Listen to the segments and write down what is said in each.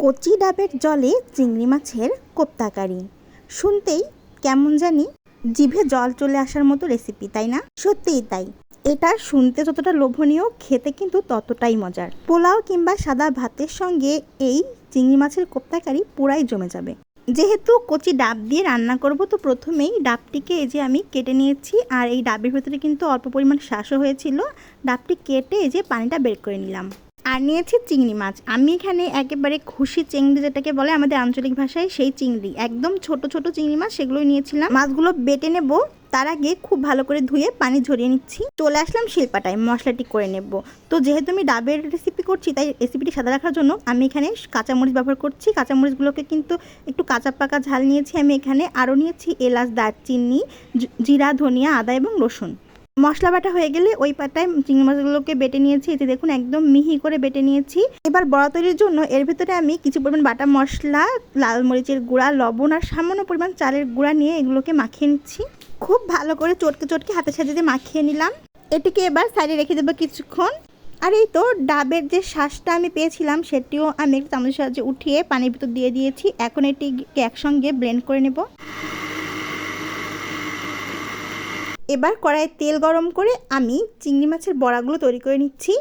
কচি ডাবের জলে চিংড়ি মাছের কোপ্তাকারি শুনতেই কেমন জানি জিভে জল চলে আসার মতো রেসিপি, তাই না? সত্যিই তাই। এটা শুনতে যতটা লোভনীয়, খেতে কিন্তু ততটাই মজার। পোলাও কিংবা সাদা ভাতের সঙ্গে এই চিংড়ি মাছের কোপ্তাকারি পুরাই জমে যাবে। যেহেতু কচি ডাব দিয়ে রান্না করব, তো প্রথমেই ডাবটিকে এই যে আমি কেটে নিয়েছি। আর এই ডাবের ভেতরে কিন্তু অল্প পরিমাণ শ্বাসও হয়েছিল। ডাবটি কেটে এই যে পানিটা বের করে নিলাম। আর নিয়েছি চিংড়ি মাছ। আমি এখানে একেবারে খুশি চিংড়ি, যেটাকে বলে আমাদের আঞ্চলিক ভাষায়, সেই চিংড়ি, একদম ছোট ছোট চিংড়ি মাছ, সেগুলোই নিয়েছিলাম। মাছগুলো বেটে নেব, তার আগে খুব ভালো করে ধুয়ে পানি ঝরিয়ে নিচ্ছি। চলে আসলাম শিলপাটায়, মশলাটি করে নেব। তো যেহেতু আমি ডাবের রেসিপি করছি, তাই রেসিপিটি সাদা রাখার জন্য আমি এখানে কাঁচামরিচ ব্যবহার করছি। কাঁচামরিচগুলোকে কিন্তু একটু কাঁচা পাকা ঝাল নিয়েছি আমি এখানে। আরও নিয়েছি এলাচ, দারচিনি, জিরা, ধনিয়া, আদা এবং রসুন। মশলা বাটা হয়ে গেলে ওই পাটায় চিংড়ি মাছগুলোকে বেটে নিয়েছি। এতে দেখুন একদম মিহি করে বেটে নিয়েছি। এবার বড়া তৈরির জন্য এর ভিতরে আমি কিছু পরিমাণ বাটা মশলা, লাল মরিচের গুঁড়া, লবণ আর সামান্য পরিমাণ চালের গুঁড়া নিয়ে এগুলোকে মাখিয়ে নিচ্ছি। খুব ভালো করে চটকে চটকে হাতের সাহায্যে মাখিয়ে নিলাম। এটিকে এবার সাইডে রেখে দেবো কিছুক্ষণ। আর এই তো ডাবের যে শ্বাসটা আমি পেয়েছিলাম, সেটিও আমি একটু চামচের সাহায্যে উঠিয়ে পানির ভিতর দিয়ে দিয়েছি। এখন এটিকে একসঙ্গে ব্লেন্ড করে নেব। এবার কড়াইয়ে তেল গরম করে আমি চিংড়ি মাছের বড়াগুলো তৈরি করে নিচ্ছি।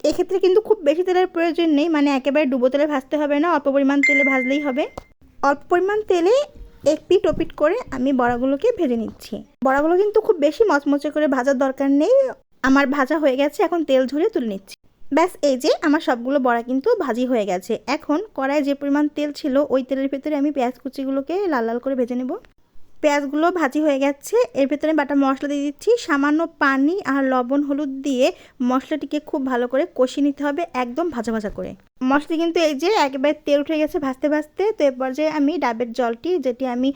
এক্ষেত্রে কিন্তু খুব বেশি তেলের প্রয়োজন নেই, মানে একেবারে ডুবো তেলে ভাজতে হবে না, অল্প পরিমাণ তেলে ভাজলেই হবে। অল্প পরিমাণ তেলে এক পিঠ ওপিঠ করে আমি বড়াগুলোকে ভেজে নিচ্ছি। বড়াগুলো কিন্তু খুব বেশি মচমচে করে ভাজার দরকার নেই। আমার ভাজা হয়ে গেছে, এখন তেল ঝরিয়ে তুলে নিচ্ছি। ব্যাস, এই যে আমার সবগুলো বড়া কিন্তু ভাজি হয়ে গেছে। এখন কড়াইয়ে যে পরিমাণ তেল ছিল, ওই তেলের ভিতরে আমি পেঁয়াজ কুচিগুলোকে লাল লাল করে ভেজে নেব। পেঁয়াজগুলো ভাজি হয়ে গেছে, এর ভেতরে বাটা মশলা দিয়ে দিচ্ছি। সামান্য পানি আর লবণ হলুদ দিয়ে মশলাটিকে খুব ভালো করে কষিয়ে নিতে হবে, একদম ভাজা ভাজা করে। মশলা কিন্তু এই যে একেবারে তেল উঠে গেছে ভাজতে ভাজতে। তো এ পর্যায়ে আমি ডাবের জলটি, যেটি আমি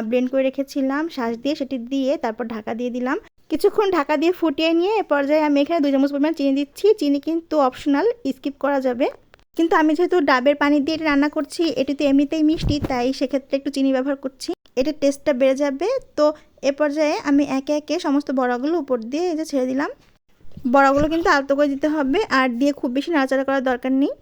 ব্লেন্ড করে রেখেছিলাম শ্বাস দিয়ে, সেটি দিয়ে তারপর ঢাকা দিয়ে দিলাম। কিছুক্ষণ ঢাকা দিয়ে ফুটিয়ে নিয়ে এ পর্যায়ে আমি এখানে 2 চামচ পরিমাণ চিনি দিচ্ছি। চিনি কিন্তু অপশনাল, স্কিপ করা যাবে। কিন্তু আমি যেহেতু ডাবের পানি দিয়ে এটা রান্না করছি, এটি তো এমনিতেই মিষ্টি, তাই সেক্ষেত্রে একটু চিনি ব্যবহার করছি। এটার টেস্টটা বেড়ে যাবে। তো এ পর্যায়ে আমি একে একে সমস্ত বড়াগুলো উপর দিয়ে এই যে ছেড়ে দিলাম। বড়াগুলো কিন্তু আলতো করে দিতে হবে, আর দিয়ে খুব বেশি নাড়াচাড়া করার দরকার নেই।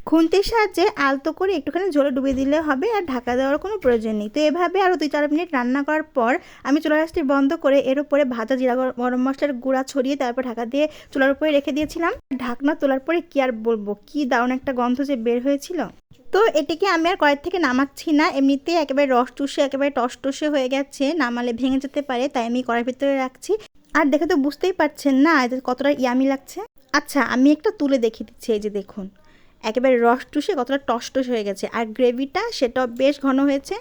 খুন্তির সাহায্যে আলতো করে একটুখানি ঝোলে ডুবিয়ে দিলে হবে, আর ঢাকা দেওয়ার কোনো প্রয়োজন নেই। তো এভাবে আরও 2-4 মিনিট রান্না করার পর আমি চুলার আঁচটি বন্ধ করে এর উপরে ভাজা জিরা গরম মশলার গুঁড়া ছড়িয়ে তারপর ঢাকা দিয়ে চুলার উপরে রেখে দিয়েছিলাম। ঢাকনা তোলার পরে কি আর বলবো, কি দারুণ একটা গন্ধ যে বের হয়েছিল। তো এটিকে আমি আর কড়াই থেকে নামাচ্ছি না, এমনিতেই একেবারে রস চুষে একেবারে টসটসে হয়ে গেছে, নামালে ভেঙে যেতে পারে, তাই আমি কড়াইয়ের ভিতরে রাখছি। আর দেখে তো বুঝতেই পারছেন না কতটা ইয়ামি লাগছে। আচ্ছা, আমি একটা তুলে দেখিয়ে দিচ্ছি। এই যে দেখুন, একেবারে রস চুষে কতটা টসটস হয়ে গেছে, আর গ্রেভিটা সেটাও বেশ ঘন হয়েছে।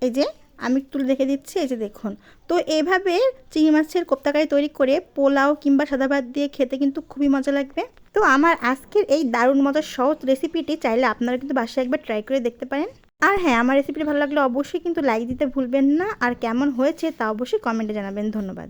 এই যে আমি তুলে দেখে দিচ্ছি, এই যে দেখুন। তো এইভাবে চিংড়ি মাছের কোপ্তাকারি তৈরি করে পোলাও কিংবা সাদা ভাত দিয়ে খেতে কিন্তু খুবই মজা লাগবে। তো আমার আজকের এই দারুণ মজার সহজ রেসিপিটি চাইলে আপনারা কিন্তু বাসায় একবার ট্রাই করে দেখতে পারেন। আর হ্যাঁ, আমার রেসিপিটি ভালো লাগলে অবশ্যই কিন্তু লাইক দিতে ভুলবেন না, আর কেমন হয়েছে তা অবশ্যই কমেন্টে জানাবেন। ধন্যবাদ।